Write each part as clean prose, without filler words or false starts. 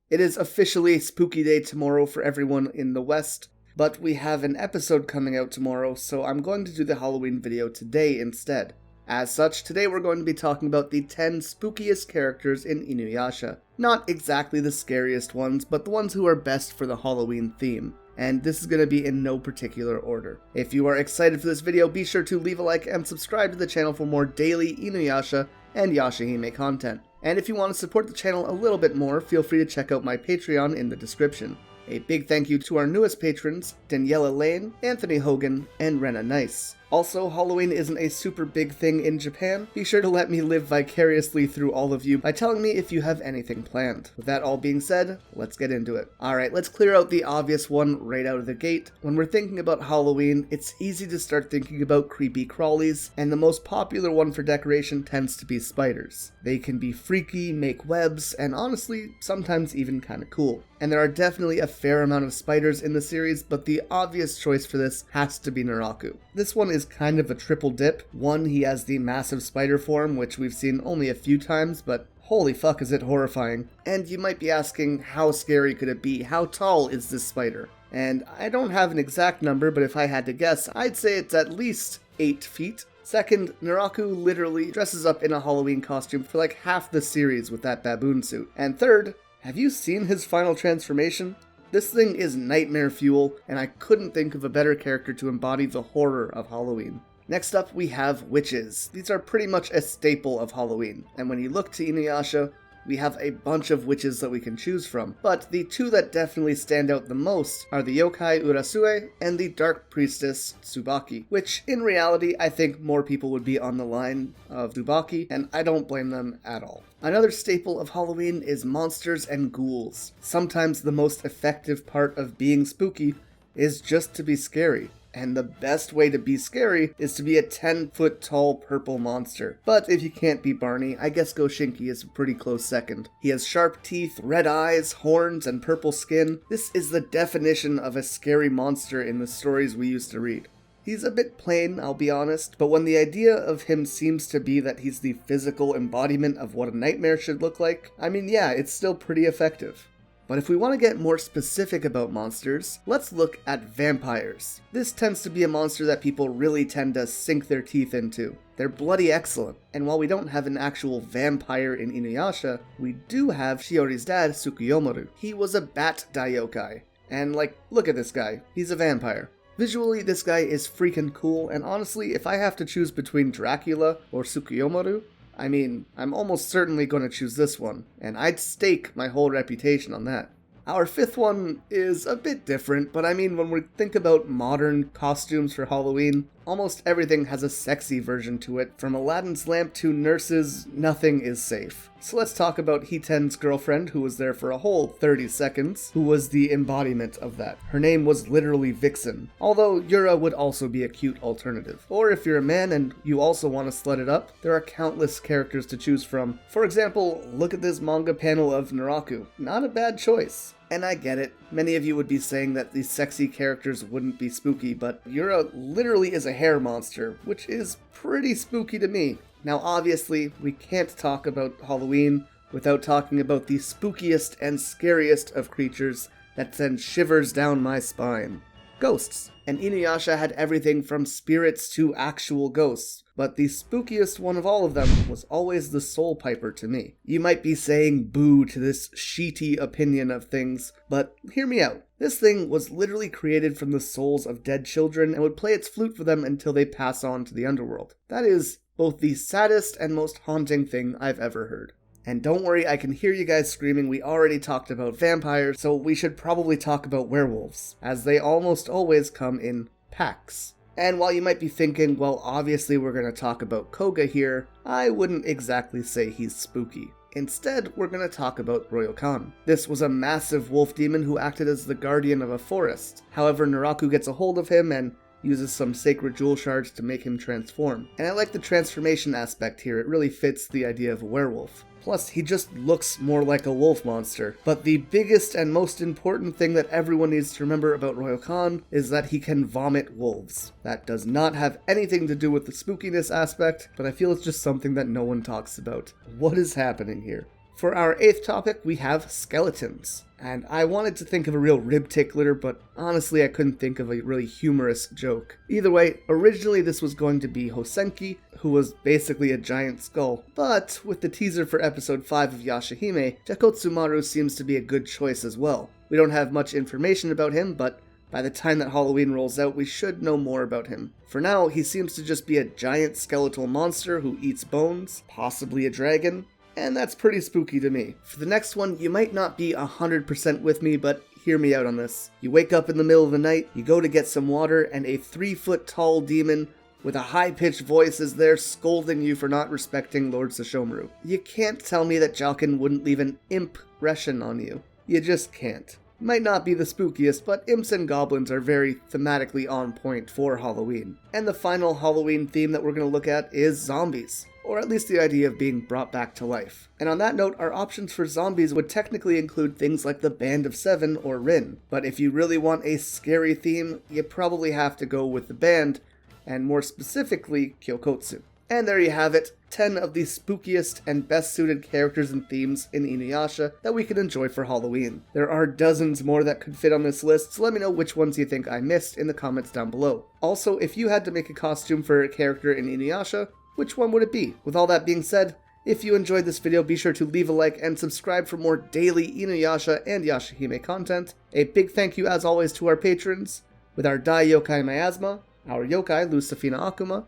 It is officially Spooky Day tomorrow for everyone in the West, but we have an episode coming out tomorrow, so I'm going to do the Halloween video today instead. As such, today we're going to be talking about the 10 spookiest characters in Inuyasha. Not exactly the scariest ones, but the ones who are best for the Halloween theme. And this is going to be in no particular order. If you are excited for this video, be sure to leave a like and subscribe to the channel for more daily Inuyasha and Yashahime content. And if you want to support the channel a little bit more, feel free to check out my Patreon in the description. A big thank you to our newest patrons, Daniela Lane, Anthony Hogan, and Rena Nice. Also, Halloween isn't a super big thing in Japan. Be sure to let me live vicariously through all of you by telling me if you have anything planned. With that all being said, let's get into it. Alright, let's clear out the obvious one right out of the gate. When we're thinking about Halloween, it's easy to start thinking about creepy crawlies, and the most popular one for decoration tends to be spiders. They can be freaky, make webs, and honestly, sometimes even kinda cool. And there are definitely a fair amount of spiders in the series, but the obvious choice for this has to be Naraku. This one is kind of a triple dip. One, he has the massive spider form, which we've seen only a few times, but holy fuck is it horrifying. And you might be asking, how scary could it be? How tall is this spider? And I don't have an exact number, but if I had to guess, I'd say it's at least 8 feet. Second, Naraku literally dresses up in a Halloween costume for like half the series with that baboon suit. And third, have you seen his final transformation? This thing is nightmare fuel, and I couldn't think of a better character to embody the horror of Halloween. Next up, we have witches. These are pretty much a staple of Halloween, and when you look to Inuyasha, we have a bunch of witches that we can choose from, but the two that definitely stand out the most are the yokai Urasue and the dark priestess Tsubaki, which in reality I think more people would be on the line of Tsubaki, and I don't blame them at all. Another staple of Halloween is monsters and ghouls. Sometimes the most effective part of being spooky is just to be scary. And the best way to be scary is to be a 10-foot tall purple monster. But if you can't be Barney, I guess Goshinki is a pretty close second. He has sharp teeth, red eyes, horns, and purple skin. This is the definition of a scary monster in the stories we used to read. He's a bit plain, I'll be honest, but when the idea of him seems to be that he's the physical embodiment of what a nightmare should look like, I mean, yeah, it's still pretty effective. But if we want to get more specific about monsters, let's look at vampires. This tends to be a monster that people really tend to sink their teeth into. They're bloody excellent, and while we don't have an actual vampire in Inuyasha, we do have Shiori's dad, Tsukuyomaru. He was a bat daiokai, and look at this guy, he's a vampire. Visually, this guy is freaking cool, and honestly, if I have to choose between Dracula or Tsukuyomaru, I mean, I'm almost certainly going to choose this one, and I'd stake my whole reputation on that. Our fifth one is a bit different, but I mean, when we think about modern costumes for Halloween, almost everything has a sexy version to it. From Aladdin's lamp to nurses, nothing is safe. So let's talk about Hiten's girlfriend, who was there for a whole 30 seconds, who was the embodiment of that. Her name was literally Vixen, although Yura would also be a cute alternative. Or if you're a man and you also want to slut it up, there are countless characters to choose from. For example, look at this manga panel of Naraku. Not a bad choice. And I get it, many of you would be saying that these sexy characters wouldn't be spooky, but Yura literally is a hair monster, which is pretty spooky to me. Now obviously, we can't talk about Halloween without talking about the spookiest and scariest of creatures that send shivers down my spine. Ghosts. And Inuyasha had everything from spirits to actual ghosts, but the spookiest one of all of them was always the Soul Piper to me. You might be saying boo to this sheety opinion of things, but hear me out. This thing was literally created from the souls of dead children and would play its flute for them until they pass on to the underworld. That is both the saddest and most haunting thing I've ever heard. And don't worry, I can hear you guys screaming, we already talked about vampires, so we should probably talk about werewolves, as they almost always come in packs. And while you might be thinking, well, obviously we're going to talk about Koga here, I wouldn't exactly say he's spooky. Instead, we're going to talk about Ryokan. This was a massive wolf demon who acted as the guardian of a forest. However, Naraku gets a hold of him and uses some sacred jewel shards to make him transform. And I like the transformation aspect here, it really fits the idea of a werewolf. Plus, he just looks more like a wolf monster. But the biggest and most important thing that everyone needs to remember about Ryokan is that he can vomit wolves. That does not have anything to do with the spookiness aspect, but I feel it's just something that no one talks about. What is happening here? For our 8th topic, we have skeletons. And I wanted to think of a real rib tickler, but honestly I couldn't think of a really humorous joke. Either way, originally this was going to be Hosenki, who was basically a giant skull. But with the teaser for episode 5 of Yashahime, Jakotsumaru seems to be a good choice as well. We don't have much information about him, but by the time that Halloween rolls out, we should know more about him. For now, he seems to just be a giant skeletal monster who eats bones, possibly a dragon, and that's pretty spooky to me. For the next one, you might not be 100% with me, but hear me out on this. You wake up in the middle of the night, you go to get some water, and a 3-foot tall demon with a high-pitched voice is there scolding you for not respecting Lord Sesshomaru. You can't tell me that Jalkin wouldn't leave an impression on you. You just can't. Might not be the spookiest, but imps and goblins are very thematically on point for Halloween. And the final Halloween theme that we're going to look at is zombies, or at least the idea of being brought back to life. And on that note, our options for zombies would technically include things like the Band of Seven or Rin, but if you really want a scary theme, you probably have to go with the band, and more specifically, Kyokotsu. And there you have it, 10 of the spookiest and best suited characters and themes in Inuyasha that we can enjoy for Halloween. There are dozens more that could fit on this list, so let me know which ones you think I missed in the comments down below. Also, if you had to make a costume for a character in Inuyasha, which one would it be? With all that being said, if you enjoyed this video, be sure to leave a like and subscribe for more daily Inuyasha and Yashahime content. A big thank you as always to our patrons, with our Dai Yokai Miasma, our Yokai Lucifina Akuma,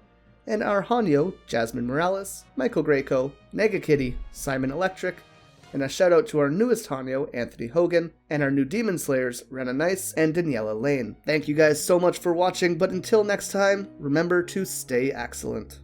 and our Hanyo, Jasmine Morales, Michael Grayco, Negakitty, Simon Electric, and a shout out to our newest Hanyo, Anthony Hogan, and our new Demon Slayers, Rena Nice and Daniela Lane. Thank you guys so much for watching, but until next time, remember to stay excellent.